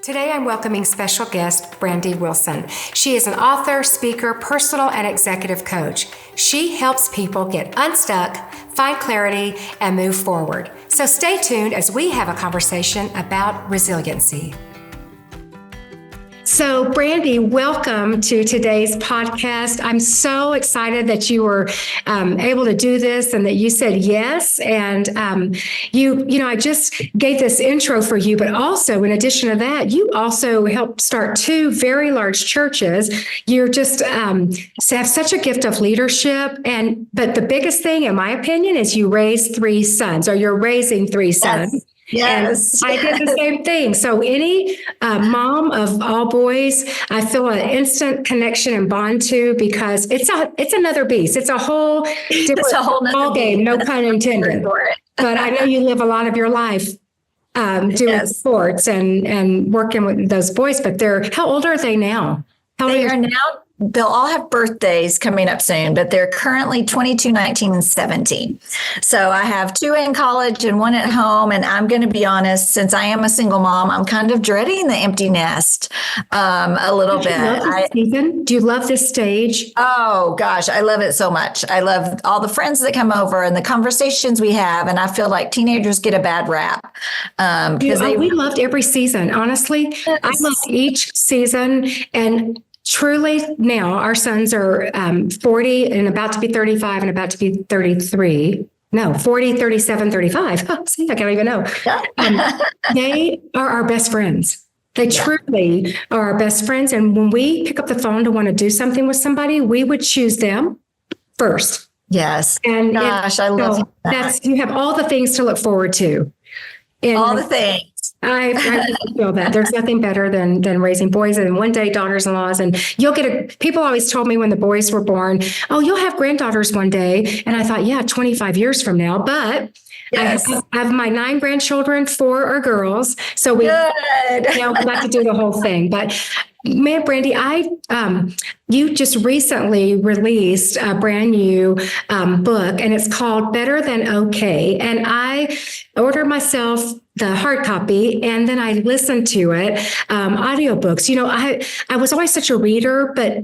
Today I'm welcoming special guest Brandi Wilson. She is an author, speaker, personal and executive coach. She helps people get unstuck, find clarity, and move forward. So stay tuned as we have a conversation about resiliency. So, Brandi, welcome to today's podcast. I'm so excited that you were able to do this and that you said yes. And I just gave this intro for you, but also in addition to that, you also helped start two very large churches. You're just have such a gift of leadership. But the biggest thing, in my opinion, is you raised three sons, or you're raising three sons. Yes. And I did the same thing. So any mom of all boys, I feel an instant connection and bond to, because it's another beast. It's a whole different ball game, no pun intended. But I know you live a lot of your life doing sports and working with those boys, but how old are they now? They'll all have birthdays coming up soon, but they're currently 22, 19, and 17. So I have two in college and one at home. And I'm going to be honest, since I am a single mom, I'm kind of dreading the empty nest a little bit. Do you love this stage? Oh, gosh, I love it so much. I love all the friends that come over and the conversations we have. And I feel like teenagers get a bad rap. We loved every season, honestly. Yes. I loved each season. And truly, now our sons are 40 and about to be 35 and about to be 33. No, 40, 37, 35. Oh, see, I can't even know. They are our best friends. They truly are our best friends. And when we pick up the phone to want to do something with somebody, we would choose them first. Yes. And gosh, I love that. You have all the things to look forward to. All the things. I feel that there's nothing better than raising boys and one day daughters-in-laws. And people always told me when the boys were born, oh, you'll have granddaughters one day. And I thought, 25 years from now. But yes. I have my 9 grandchildren, 4 are girls. So we like to do the whole thing. But man, Brandi, you just recently released a brand new book, and it's called Better Than Okay. And I ordered myself the hard copy, and then I listened to it, audiobooks. I was always such a reader, but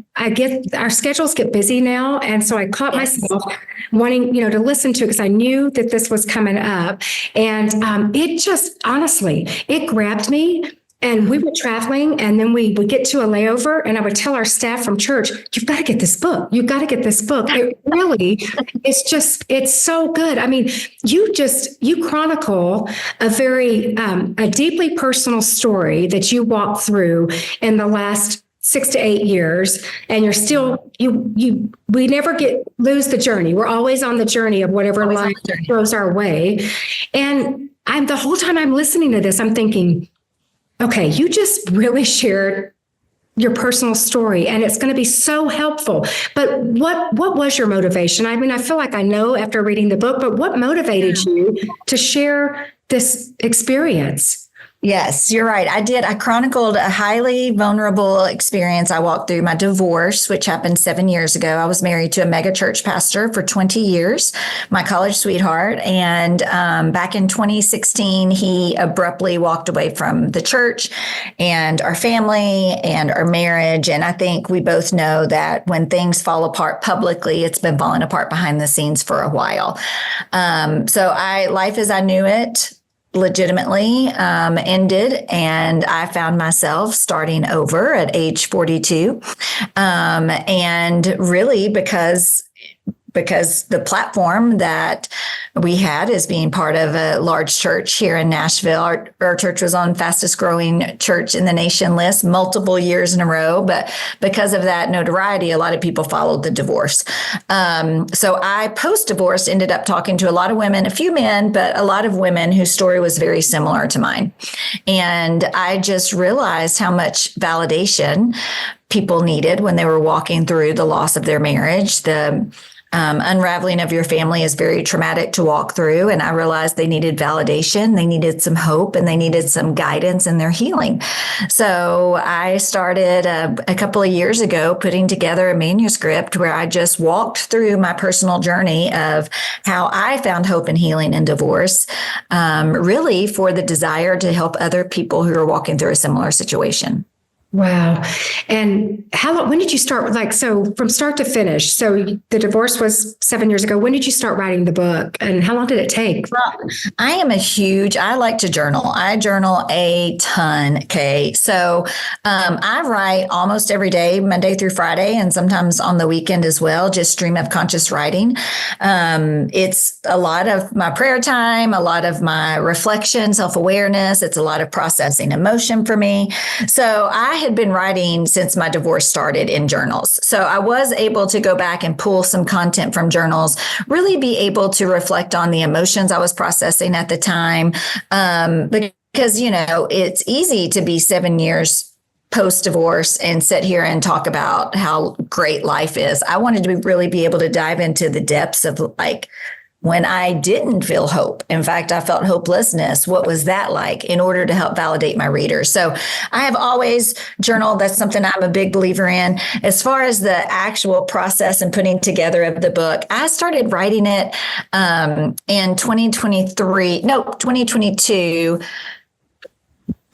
our schedules get busy now. And so I caught myself wanting, to listen to it because I knew that this was coming up. And it just, honestly, it grabbed me. And we were traveling, and then we would get to a layover, and I would tell our staff from church, you've got to get this book. You've got to get this book. It really, it's so good. I mean, you chronicle a a deeply personal story that you walked through in the last 6 to 8 years, and you're still, we never lose the journey. We're always on the journey of whatever life throws our way. And the whole time I'm listening to this, I'm thinking, okay, you just really shared your personal story, and it's going to be so helpful. But what was your motivation? I mean, I feel like I know after reading the book, but what motivated you to share this experience? Yes, you're right. I did. I chronicled a highly vulnerable experience. I walked through my divorce, which happened 7 years ago. I was married to a mega church pastor for 20 years, my college sweetheart. And back in 2016, he abruptly walked away from the church and our family and our marriage. And I think we both know that when things fall apart publicly, it's been falling apart behind the scenes for a while. So life as I knew it legitimately ended, and I found myself starting over at age 42. And really because the platform that we had as being part of a large church here in Nashville, our church was on fastest growing church in the nation list multiple years in a row. But because of that notoriety, a lot of people followed the divorce. So I post-divorce ended up talking to a lot of women, a few men, but a lot of women whose story was very similar to mine. And I just realized how much validation people needed when they were walking through the loss of their marriage, the unraveling of your family is very traumatic to walk through. And I realized they needed validation, they needed some hope, and they needed some guidance in their healing. So I started a couple of years ago putting together a manuscript where I just walked through my personal journey of how I found hope and healing in divorce, really for the desire to help other people who are walking through a similar situation. Wow. And when did you start? Like, so from start to finish, so the divorce was 7 years ago. When did you start writing the book and how long did it take? Well, I like to journal. I journal a ton. Okay. So, I write almost every day, Monday through Friday, and sometimes on the weekend as well, just stream of conscious writing. It's a lot of my prayer time, a lot of my reflection, self-awareness. It's a lot of processing emotion for me. So I had been writing since my divorce started in journals. So I was able to go back and pull some content from journals, really be able to reflect on the emotions I was processing at the time. Because, it's easy to be 7 years post-divorce and sit here and talk about how great life is. I wanted to really be able to dive into the depths of like, when I didn't feel hope. In fact, I felt hopelessness. What was that like in order to help validate my readers? So I have always journaled. That's something I'm a big believer in. As far as the actual process and putting together of the book, I started writing it in 2022.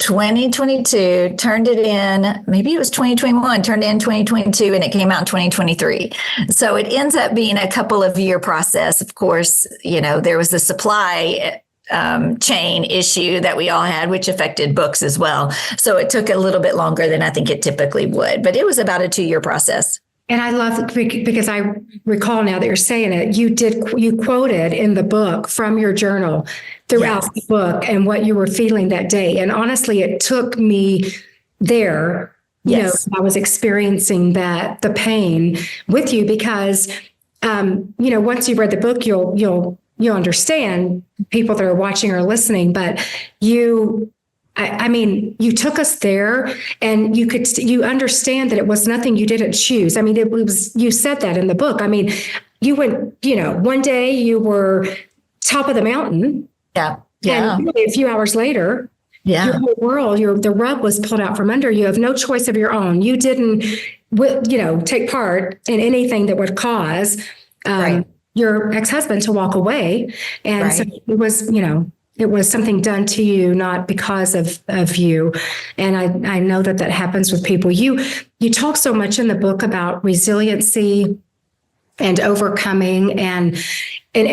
2022, turned it in, maybe it was 2021, turned it in 2022, and it came out in 2023. So it ends up being a couple of year process. Of course, there was the supply chain issue that we all had, which affected books as well. So it took a little bit longer than I think it typically would, but it was about a 2-year process. And I love it because I recall now that you're saying it, you quoted in the book from your journal throughout the book and what you were feeling that day. And honestly, it took me there, I was experiencing the pain with you because, once you read the book, you'll understand people that are watching or listening, but you took us there and you understand that it was nothing you didn't choose. I mean, it was, you said that in the book. I mean, you went, one day you were top of the mountain. Yeah. And really a few hours later, your whole world, the rug was pulled out from under you. You have no choice of your own. You didn't, take part in anything that would cause your ex-husband to walk away. And so it was, it was something done to you, not because of you. And I know that happens with people. You talk so much in the book about resiliency and overcoming, and in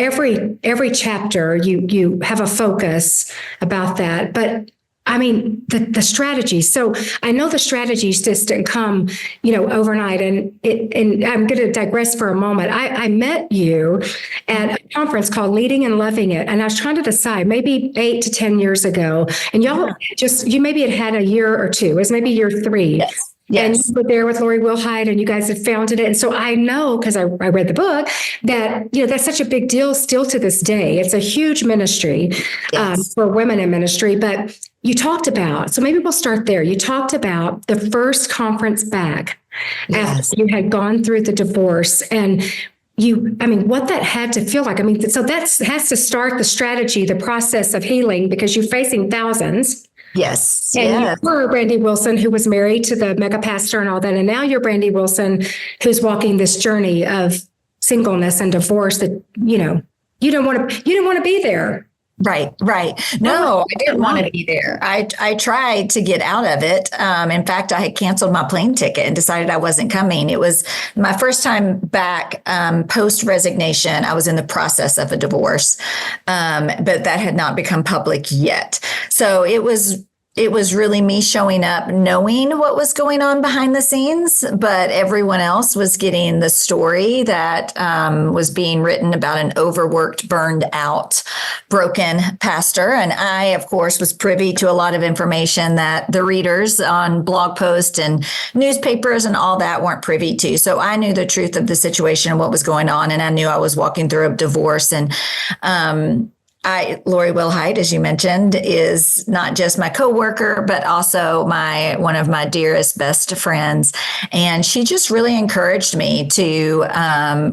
every chapter you have a focus about that. But I mean, the strategies. So I know the strategies just didn't come, overnight. And I'm going to digress for a moment. I met you at a conference called Leading and Loving It. And I was trying to decide maybe 8 to 10 years ago. And you maybe had a year or two. It was maybe year 3. Yes. And you were there with Lori Wilhite and you guys had founded it. And so I know, because I read the book, that, that's such a big deal still to this day. It's a huge ministry for women in ministry. But you talked about, so maybe we'll start there. You talked about the first conference back after you had gone through the divorce, and what that had to feel like. So that has to start the strategy, the process of healing, because you're facing thousands. Yes. And you were Brandi Wilson, who was married to the mega pastor and all that. And now you're Brandi Wilson, who's walking this journey of singleness and divorce that, you didn't want to be there. Right. No, I didn't want to be there. I tried to get out of it. In fact, I had canceled my plane ticket and decided I wasn't coming. It was my first time back post resignation. I was in the process of a divorce, but that had not become public yet. So it was really me showing up, knowing what was going on behind the scenes, but everyone else was getting the story that was being written about an overworked, burned out, broken pastor. And I, of course, was privy to a lot of information that the readers on blog posts and newspapers and all that weren't privy to. So I knew the truth of the situation and what was going on. And I knew I was walking through a divorce. And Lori Wilhite, as you mentioned, is not just my coworker, but also one of my dearest, best friends. And she just really encouraged me to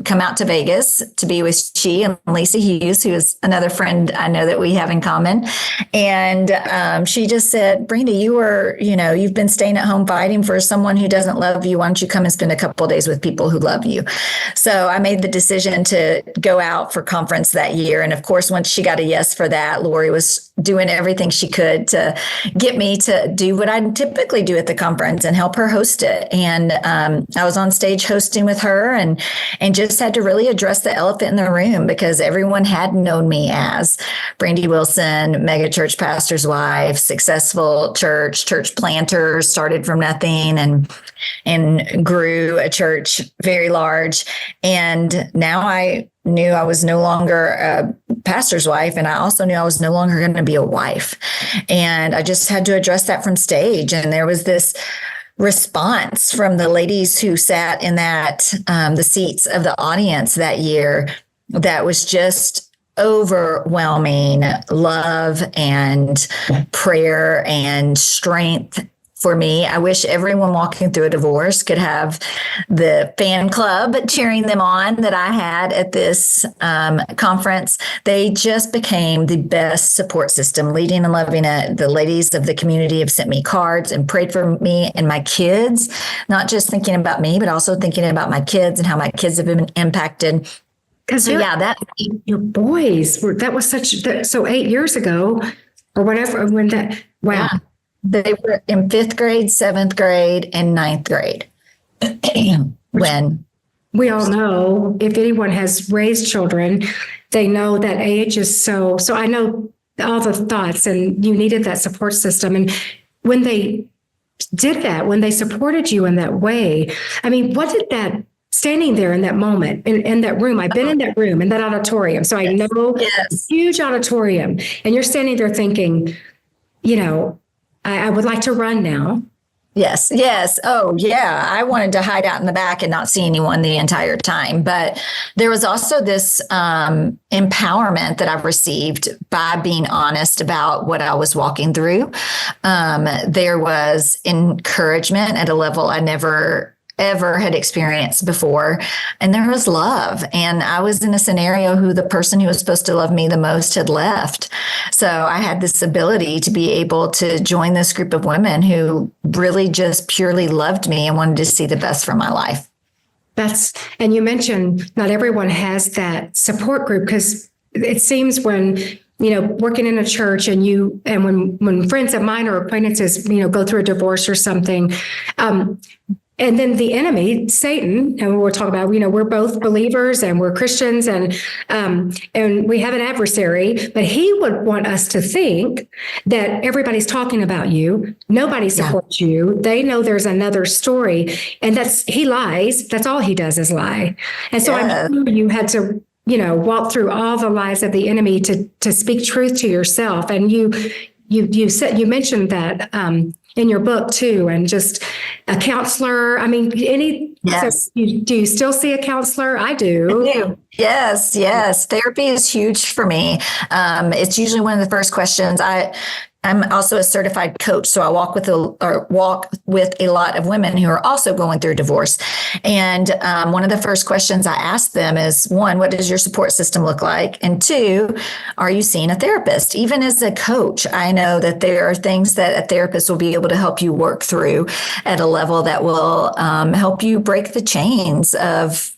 come out to Vegas to be with she and Lisa Hughes, who is another friend I know that we have in common. And she just said, Brandi, you've been staying at home fighting for someone who doesn't love you. Why don't you come and spend a couple of days with people who love you? So I made the decision to go out for conference that year. And of course, once she got a yes for that, Lori was doing everything she could to get me to do what I typically do at the conference and help her host it. And I was on stage hosting with her and just had to really address the elephant in the room, because everyone had known me as Brandi Wilson, mega church pastor's wife, successful church planter, started from nothing and grew a church very large. And now I knew I was no longer a pastor's wife, and I also knew I was no longer going to be a wife. And I just had to address that from stage. And there was this response from the ladies who sat in the seats of the audience that year that was just overwhelming love and prayer and strength for me. I wish everyone walking through a divorce could have the fan club cheering them on that I had at this conference. They just became the best support system, leading and loving it. The ladies of the community have sent me cards and prayed for me and my kids, not just thinking about me, but also thinking about my kids and how my kids have been impacted. Because your boys were, that was so 8 years ago or whatever, wow. Yeah. They were in 5th grade, 7th grade, and 9th grade. When we all know, if anyone has raised children, they know that age is so I know all the thoughts, and you needed that support system. And when they did that, when they supported you in that way, I mean, what did that standing there in that moment in that room? I've been in that room, in that auditorium. So I know huge auditorium, and you're standing there thinking, I would like to run now. Yes. Oh, yeah. I wanted to hide out in the back and not see anyone the entire time. But there was also this empowerment that I've received by being honest about what I was walking through. There was encouragement at a level I never ever had experienced before. And there was love. And I was in a scenario who the person who was supposed to love me the most had left. So I had this ability to be able to join this group of women who really just purely loved me and wanted to see the best from my life. And you mentioned not everyone has that support group, because it seems when working in a church and when friends of mine or acquaintances, go through a divorce or something, and then the enemy, Satan, and we'll talk about, we're both believers and we're Christians and we have an adversary, but he would want us to think that everybody's talking about you. Nobody supports you. They know there's another story, and he lies. That's all he does is lie. And so I'm sure you had to, walk through all the lies of the enemy to speak truth to yourself. And you mentioned that, in your book too, and just a counselor. I mean, so do you still see a counselor? I do. Yes. Therapy is huge for me. It's usually one of the first questions. I'm also a certified coach, so I walk with a lot of women who are also going through divorce. And one of the first questions I ask them is, 1, what does your support system look like? And 2, are you seeing a therapist? Even as a coach, I know that there are things that a therapist will be able to help you work through at a level that will help you break the chains of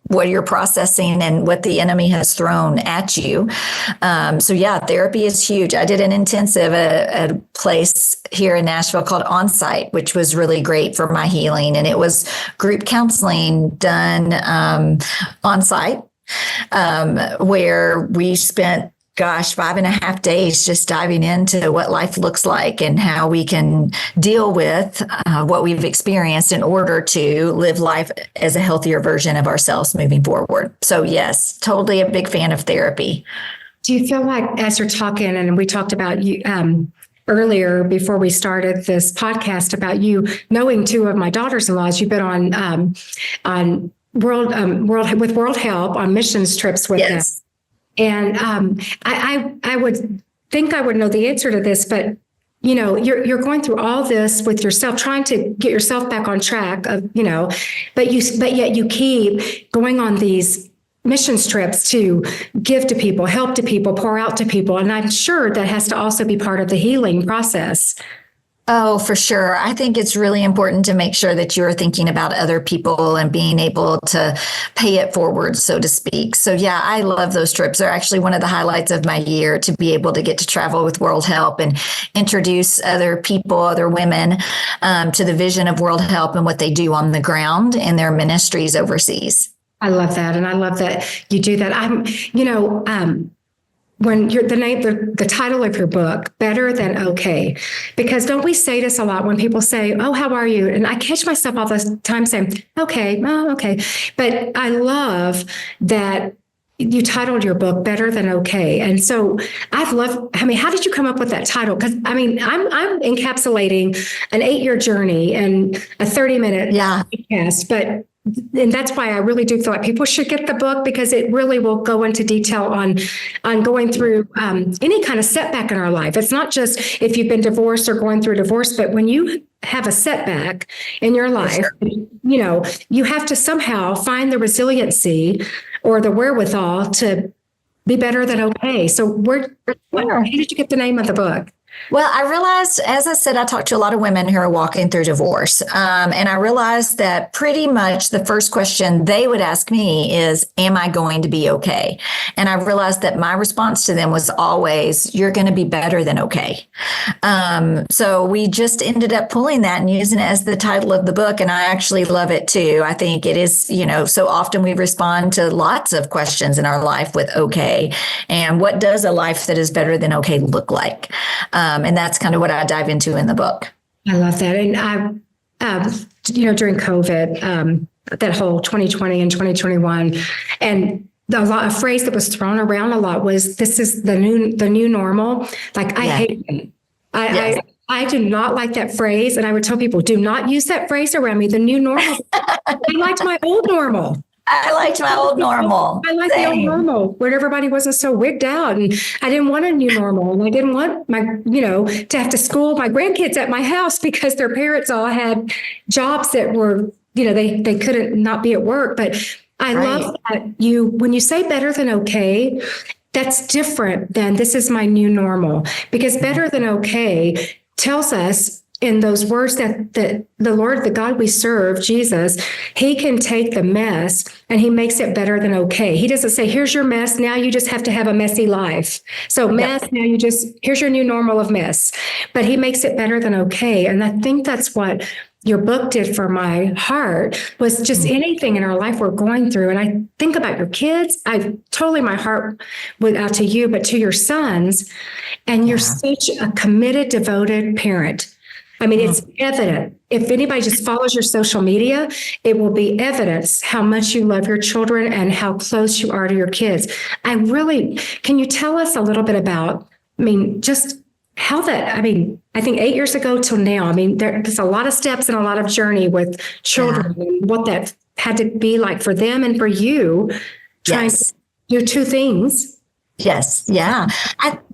what you're processing and what the enemy has thrown at you. Therapy is huge. I did an intensive at a place here in Nashville called Onsite, which was really great for my healing. And it was group counseling done on site, where we spent 5.5 days just diving into what life looks like and how we can deal with what we've experienced in order to live life as a healthier version of ourselves moving forward. So yes, totally a big fan of therapy. Do you feel like, as you're talking, and we talked about you earlier before we started this podcast, about you knowing 2 of my daughters-in-laws, you've been on World Help on missions trips with them. And I would think I would know the answer to this, but you're going through all this with yourself, trying to get yourself back on track of, but yet you keep going on these missions trips to give to people, help to people, pour out to people. And I'm sure that has to also be part of the healing process. Oh, for sure. I think it's really important to make sure that you're thinking about other people and being able to pay it forward, so to speak. So yeah, I love those trips. They're actually one of the highlights of my year, to be able to get to travel with World Help and introduce other people, other women, to the vision of World Help and what they do on the ground in their ministries overseas. I love that. And I love that you do that. When you're the title of your book, Better Than Okay, because don't we say this a lot when people say, oh, how are you? And I catch myself all the time saying, okay, oh, okay. But I love that you titled your book Better Than Okay. And so how did you come up with that title? Because I'm encapsulating an 8-year journey and a 30-minute podcast, and that's why I really do feel like people should get the book, because it really will go into detail on going through any kind of setback in our life. It's not just if you've been divorced or going through a divorce, but when you have a setback in your life, you have to somehow find the resiliency or the wherewithal to be better than okay. So how did you get the name of the book? Well, I realized, as I said, I talked to a lot of women who are walking through divorce. And I realized that pretty much the first question they would ask me is, am I going to be okay? And I realized that my response to them was always, you're going to be better than okay. So we just ended up pulling that and using it as the title of the book. And I actually love it too. I think it is, so often we respond to lots of questions in our life with okay. And what does a life that is better than okay look like? And that's kind of what I dive into in the book. I love that. And during COVID, that whole 2020 and 2021, and a phrase that was thrown around a lot was, this is the new normal. Like, I hate it. I do not like that phrase. And I would tell people, do not use that phrase around me, the new normal. I liked my old normal. I liked my old normal. I liked the old normal where everybody wasn't so wigged out, and I didn't want a new normal. And I didn't want to have to school my grandkids at my house because their parents all had jobs that were, they couldn't not be at work. But I love that when you say better than okay, that's different than this is my new normal, because better than okay tells us, in those words, that the Lord, the God we serve, Jesus, he can take the mess and he makes it better than okay. He doesn't say, here's your mess, now you just have to have a messy life. So mess, now here's your new normal of mess. But he makes it better than okay. And I think that's what your book did for my heart, was just anything in our life we're going through. And I think about your kids. My heart went out to you, but to your sons. And you're such a committed, devoted parent. I mean, it's evident. If anybody just follows your social media, it will be evidence how much you love your children and how close you are to your kids. Can you tell us a little bit about, just how that, I think 8 years ago till now, there's a lot of steps and a lot of journey with children and what that had to be like for them and for you, trying to do two things. Yes. Yeah.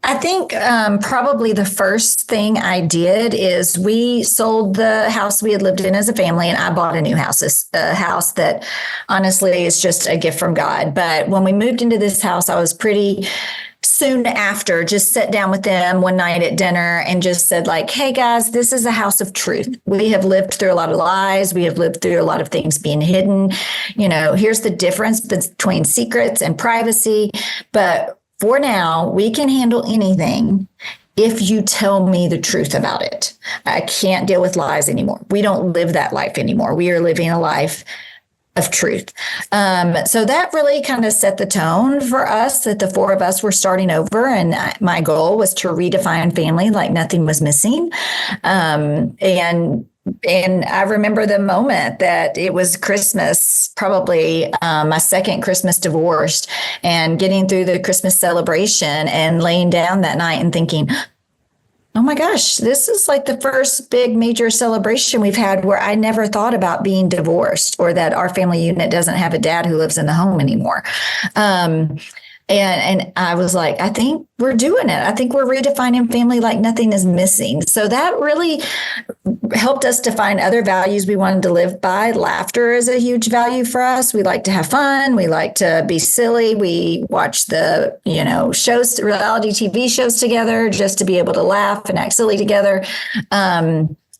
I think probably the first thing I did is we sold the house we had lived in as a family, and I bought a new house, a house that honestly is just a gift from God. But when we moved into this house, I was pretty soon after just sat down with them one night at dinner and just said, like, hey guys, this is a house of truth. We have lived through a lot of lies. We have lived through a lot of things being hidden. Here's the difference between secrets and privacy. But for now, we can handle anything if you tell me the truth about it. I can't deal with lies anymore. We don't live that life anymore. We are living a life of truth. So that really kind of set the tone for us, that the four of us were starting over. And my goal was to redefine family like nothing was missing. And I remember the moment that it was Christmas, probably my second Christmas divorced, and getting through the Christmas celebration and laying down that night and thinking, oh my gosh, this is like the first big major celebration we've had where I never thought about being divorced, or that our family unit doesn't have a dad who lives in the home anymore. And I was like, I think we're doing it. I think we're redefining family like nothing is missing. So that really helped us define other values we wanted to live by. Laughter is a huge value for us. We like to have fun. We like to be silly. We watch the, shows, reality TV shows together just to be able to laugh and act silly together.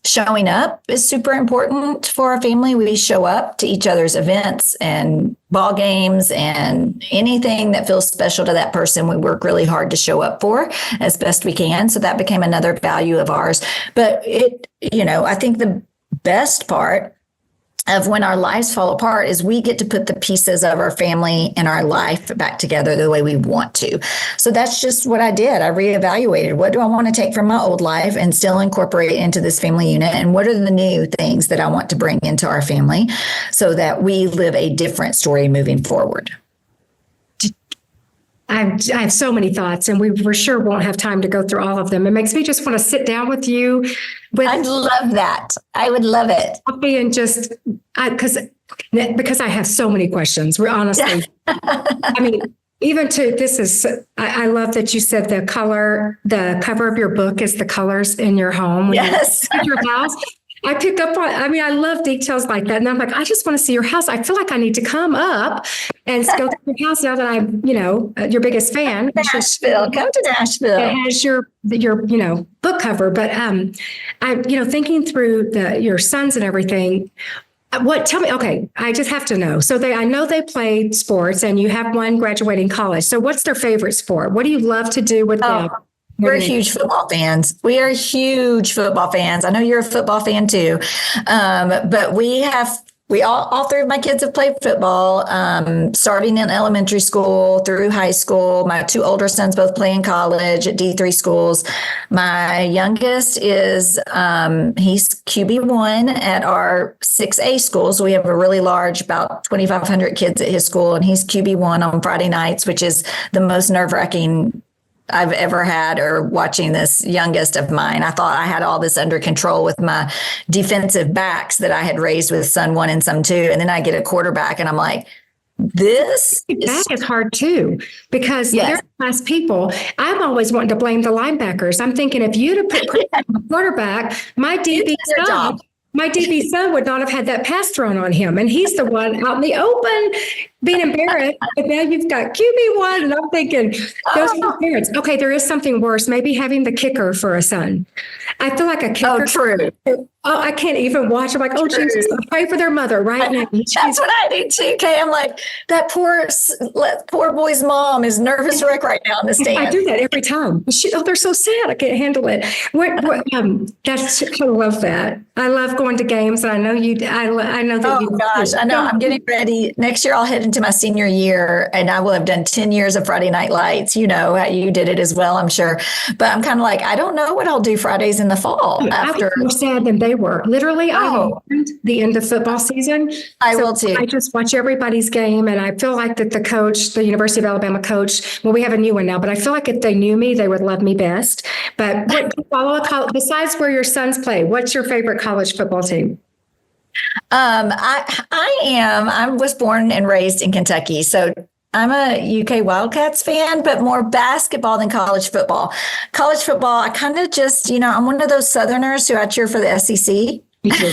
Showing up is super important for our family. We show up to each other's events and ball games and anything that feels special to that person. We work really hard to show up for as best we can. So that became another value of ours. But I think the best part of when our lives fall apart is we get to put the pieces of our family and our life back together the way we want to. So that's just what I did. I reevaluated, what do I want to take from my old life and still incorporate into this family unit? And what are the new things that I want to bring into our family so that we live a different story moving forward? I have so many thoughts, and we for sure won't have time to go through all of them. It makes me just want to sit down with you. I'd love that. I would love it. Coffee and because I have so many questions. We're honestly, I mean, even to this is. I love that you said the cover of your book is the colors in your home. When yes, you your house. I picked up on, I love details like that. And I'm like, I just want to see your house. I feel like I need to come up and go to your house now that I'm, your biggest fan. Nashville, come to Nashville. It has your book cover. But thinking through your sons and everything, tell me, okay, I just have to know. So I know they played sports and you have one graduating college. So what's their favorite sport? What do you love to do with them? We're huge football fans. We are huge football fans. I know you're a football fan too. But all three of my kids have played football, starting in elementary school through high school. My two older sons both play in college at D3 schools. My youngest is, he's QB1 at our 6A school. So we have a really large, about 2,500 kids at his school, and he's QB1 on Friday nights, which is the most nerve-wracking I've ever had, or watching this youngest of mine. I thought I had all this under control with my defensive backs that I had raised with son one and son two. And then I get a quarterback and I'm like, that is hard too, because they're class people. I'm always wanting to blame the linebackers. I'm thinking if you'd have put pressure on the quarterback, my DB son would not have had that pass thrown on him. And he's the one out in the open being embarrassed. But now you've got QB1. And I'm thinking, those are parents. Okay, there is something worse. Maybe having the kicker for a son. I feel like a kicker. Oh, true. I can't even watch. I'm like, oh, Jesus, I pray for their mother right now. That's what I do too, Kay. I'm like, that poor boy's mom is nervous wreck right now in the stand. I do that every time. They're so sad. I can't handle it. I love that. I love going to games. And I know you. I know that. Oh gosh, I know. I'm getting ready. Next year, I'll head into my senior year, and I will have done 10 years of Friday Night Lights. You know, you did it as well, I'm sure. But I'm kind of like, I don't know what I'll do Fridays in the fall after. I was more sad than they were. Literally, I mourned the end of football season. I will too. I just watch everybody's game, and I feel like that the coach, the University of Alabama coach, well, we have a new one now, but I feel like if they knew me, they would love me best. But besides where your sons play, what's your favorite college football team? I was born and raised in Kentucky, so I'm a UK Wildcats fan, but more basketball than college football. College football, I kind of just, I'm one of those Southerners who I cheer for the SEC. Me too.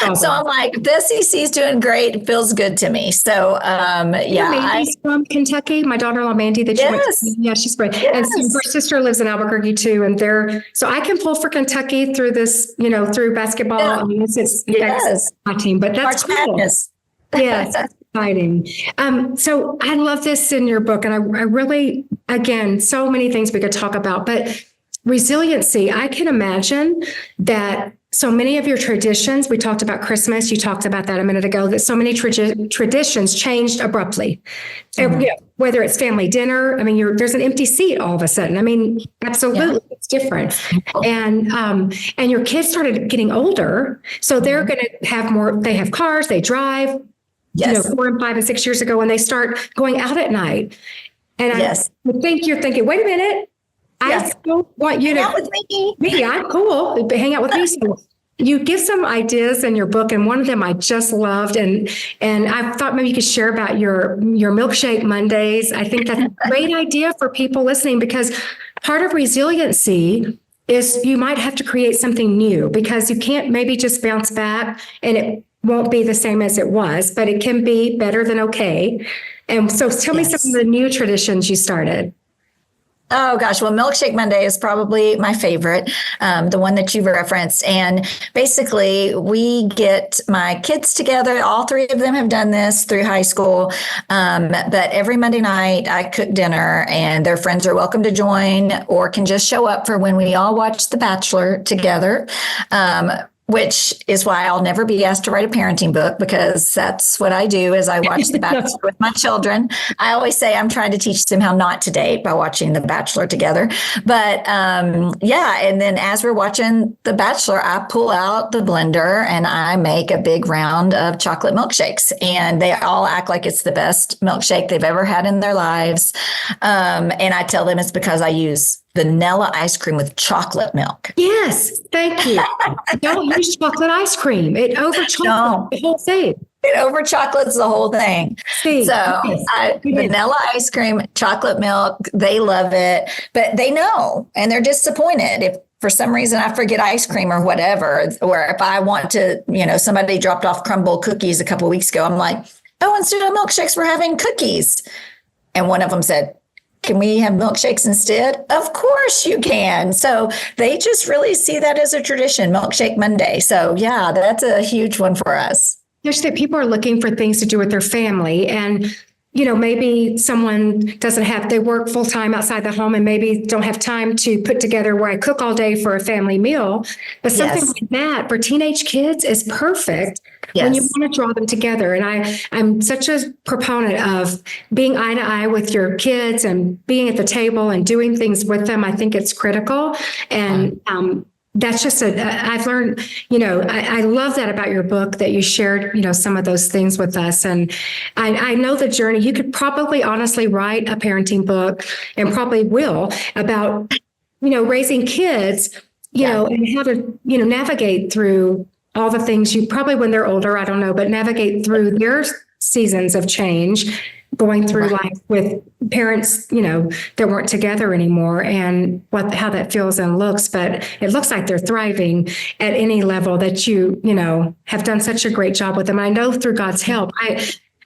Awesome. So I'm like, the SEC is doing great. It feels good to me. So, Mandy's from Kentucky. My daughter-in-law, Mandy, she's great. Yes. And her sister lives in Albuquerque too. And so I can pull for Kentucky through this, through basketball. Yeah. I mean, it's my team, but that's March cool. Madness. Yes, that's exciting. So I love this in your book. And I really, again, so many things we could talk about, but resiliency, I can imagine that so many of your traditions, we talked about Christmas, you talked about that a minute ago, that so many traditions changed abruptly. Mm-hmm. Whether it's family dinner, there's an empty seat all of a sudden. Absolutely, it's different. And your kids started getting older, so they're going to have more, they have cars, they drive, 4 and 5 and 6 years ago, when they start going out at night. And I think you're thinking, wait a minute, I still want you hang out with me. I'm cool. Hang out with me. So you give some ideas in your book, and one of them I just loved, and I thought maybe you could share about your milkshake Mondays. I think that's a great idea for people listening, because part of resiliency is you might have to create something new, because you can't maybe just bounce back and it won't be the same as it was, but it can be better than okay. And so tell me some of the new traditions you started. Oh gosh, well, Milkshake Monday is probably my favorite, the one that you've referenced. And basically, we get my kids together. All three of them have done this through high school. But every Monday night, I cook dinner, and their friends are welcome to join or can just show up for when we all watch The Bachelor together. Which is why I'll never be asked to write a parenting book, because that's what I do is I watch The Bachelor with my children. I always say I'm trying to teach them how not to date by watching The Bachelor together. But yeah, and then as we're watching The Bachelor, I pull out the blender and I make a big round of chocolate milkshakes, and they all act like it's the best milkshake they've ever had in their lives. And I tell them it's because I use vanilla ice cream with chocolate milk. Yes, thank you. Don't use chocolate ice cream. It over chocolate the whole thing. It over chocolates the whole thing. See, so vanilla ice cream, chocolate milk, they love it, but they know, and they're disappointed if for some reason I forget ice cream or whatever, or if I want to, somebody dropped off crumble cookies a couple of weeks ago. I'm like, oh, instead of milkshakes, we're having cookies. And one of them said, can we have milkshakes instead? Of course you can. So they just really see that as a tradition, Milkshake Monday. So yeah, that's a huge one for us. There's that people are looking for things to do with their family, and maybe someone they work full time outside the home and maybe don't have time to put together where I cook all day for a family meal. But something like that for teenage kids is perfect when you want to draw them together. And I'm such a proponent of being eye to eye with your kids and being at the table and doing things with them. I think it's critical. And, that's just I've learned, I love that about your book, that you shared, some of those things with us. And I know the journey. You could probably honestly write a parenting book, and probably will, about, raising kids, and how to, navigate through all the things you probably, when they're older, I don't know, but navigate through their seasons of change, going through life with parents, that weren't together anymore, and how that feels and looks. But it looks like they're thriving at any level, that you have done such a great job with them. I know through God's help.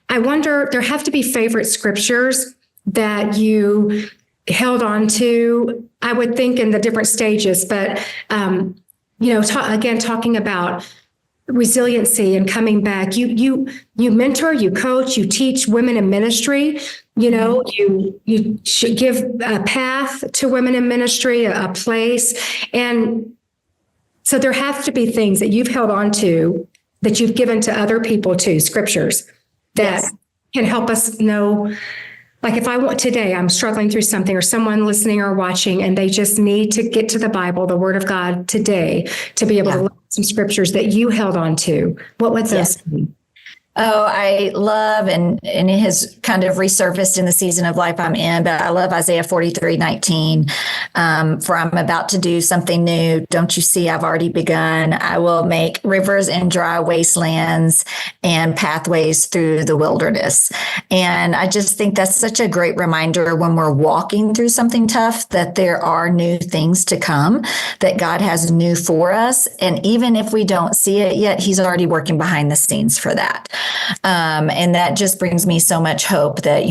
I wonder, there have to be favorite scriptures that you held on to, I would think, in the different stages. But, talking about resiliency and coming back, you mentor, you coach, you teach women in ministry. You should give a path to women in ministry, a place. And so there have to be things that you've held on to, that you've given to other people too, scriptures that can help us know. Like if I'm struggling through something, or someone listening or watching, and they just need to get to the Bible, the Word of God today, to be able to look at some scriptures that you held on to, what would those be? Oh, I love, and it has kind of resurfaced in the season of life I'm in, but I love Isaiah 43:19. For I'm about to do something new. Don't you see I've already begun? I will make rivers in dry wastelands and pathways through the wilderness. And I just think that's such a great reminder when we're walking through something tough, that there are new things to come, that God has new for us. And even if we don't see it yet, He's already working behind the scenes for that. And that just brings me so much hope that,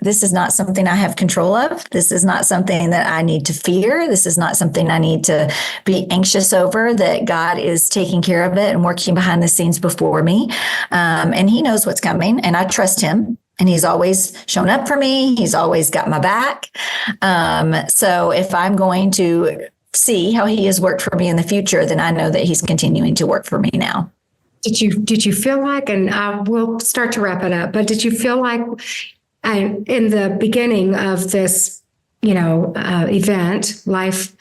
this is not something I have control of. This is not something that I need to fear. This is not something I need to be anxious over, that God is taking care of it and working behind the scenes before me. And He knows what's coming, and I trust Him. And He's always shown up for me. He's always got my back. So if I'm going to see how He has worked for me in the future, then I know that He's continuing to work for me now. Did you feel like, and we'll start to wrap it up, but did you feel like in the beginning of this, event, life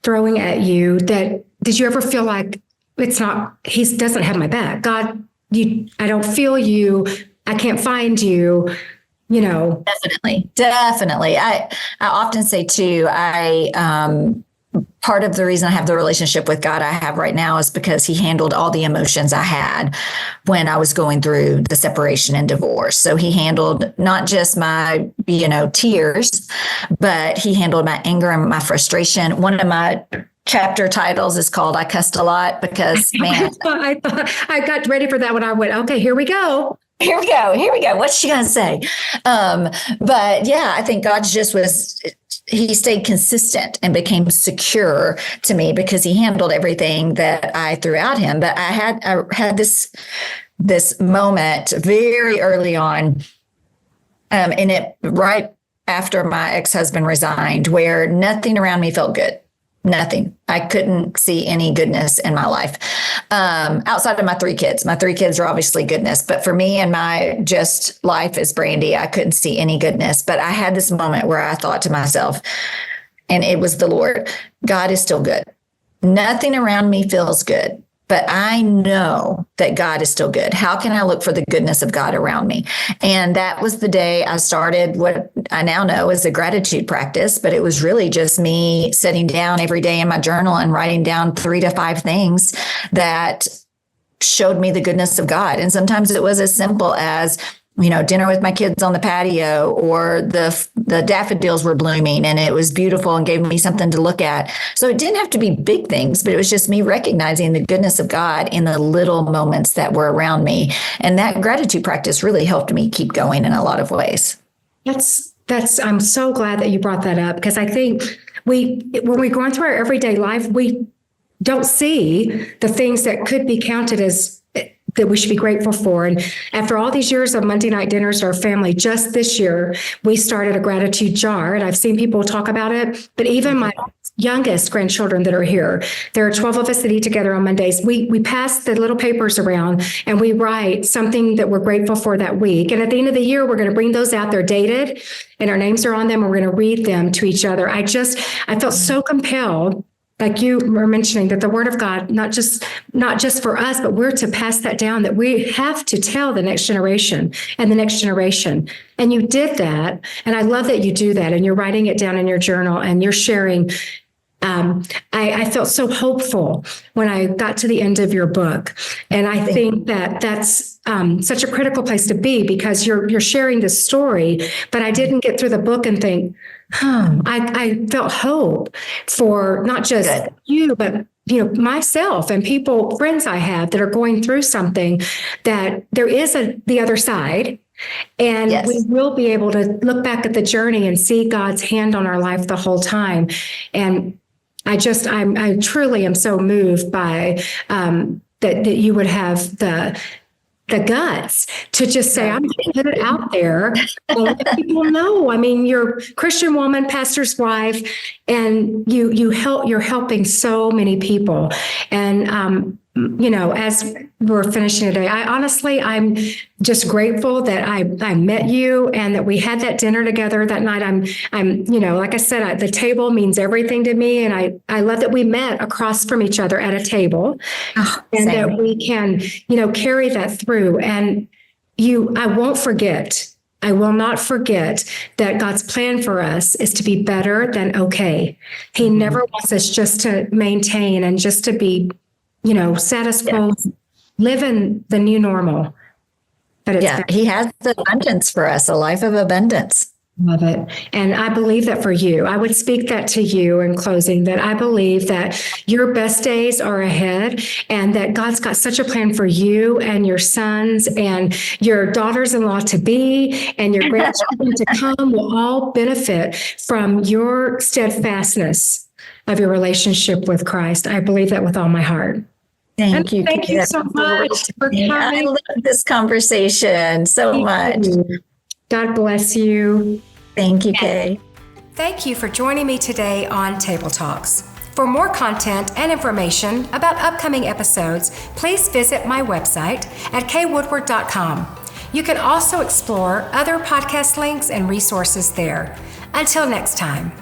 throwing at you, did you ever feel like He doesn't have my back? God, I don't feel you. I can't find you, Definitely. I often say too, part of the reason I have the relationship with God I have right now is because he handled all the emotions I had when I was going through the separation and divorce. So he handled not just my, tears, but he handled my anger and my frustration. One of my chapter titles is called I Cussed a Lot because, man. I thought I got ready for that when I went, okay, here we go. Here we go. What's she going to say? But yeah, I think God he stayed consistent and became secure to me because he handled everything that I threw at him. But I had this moment very early on, and it right after my ex-husband resigned, where nothing around me felt good. Nothing. I couldn't see any goodness in my life outside of my 3 kids. My 3 kids are obviously goodness, but for me and my just life as Brandi, I couldn't see any goodness. But I had this moment where I thought to myself, and it was the Lord, God is still good. Nothing around me feels good, but I know that God is still good. How can I look for the goodness of God around me? And that was the day I started what I now know is a gratitude practice, but it was really just me sitting down every day in my journal and writing down 3 to 5 things that showed me the goodness of God. And sometimes it was as simple as, dinner with my kids on the patio, or the daffodils were blooming and it was beautiful and gave me something to look at. So it didn't have to be big things, but it was just me recognizing the goodness of God in the little moments that were around me. And that gratitude practice really helped me keep going in a lot of ways. I'm so glad that you brought that up, because I think when we're going through our everyday life, we don't see the things that could be counted as that we should be grateful for. And after all these years of Monday night dinners to our family, just this year, we started a gratitude jar. And I've seen people talk about it, but even my youngest grandchildren that are here, there are 12 of us that eat together on Mondays. We pass the little papers around and we write something that we're grateful for that week. And at the end of the year, we're going to bring those out. They're dated and our names are on them. And we're going to read them to each other. I felt so compelled, like you were mentioning, that the word of God, not just for us, but we're to pass that down, that we have to tell the next generation and the next generation. And you did that. And I love that you do that. And you're writing it down in your journal and you're sharing. I felt so hopeful when I got to the end of your book. And I think that that's such a critical place to be, because you're sharing this story, but I didn't get through the book and think, I felt hope for not just you, but myself and friends I have that are going through something, that there is the other side. And yes, we will be able to look back at the journey and see God's hand on our life the whole time. And I truly am so moved by that you would have the guts to just say, I'm going to put it out there and let people know. I mean, you're a Christian woman, pastor's wife, and you're helping so many people. And, as we're finishing today, I'm just grateful that I met you and that we had that dinner together that night. I'm like I said, the table means everything to me. And I love that we met across from each other at a table, and that we can, carry that through. And I will not forget that God's plan for us is to be better than okay. He never wants us just to maintain and just to be, status quo, live in the new normal. But he has abundance for us, a life of abundance. Love it. And I believe that for you. I would speak that to you in closing, that I believe that your best days are ahead and that God's got such a plan for you and your sons and your daughters-in-law to be and your grandchildren to come will all benefit from your steadfastness of your relationship with Christ. I believe that with all my heart. Thank you. Thank you so much for coming. I love this conversation so much. God bless you. Thank you, Kay. Thank you for joining me today on Table Talks. For more content and information about upcoming episodes, please visit my website at kwoodward.com. You can also explore other podcast links and resources there. Until next time.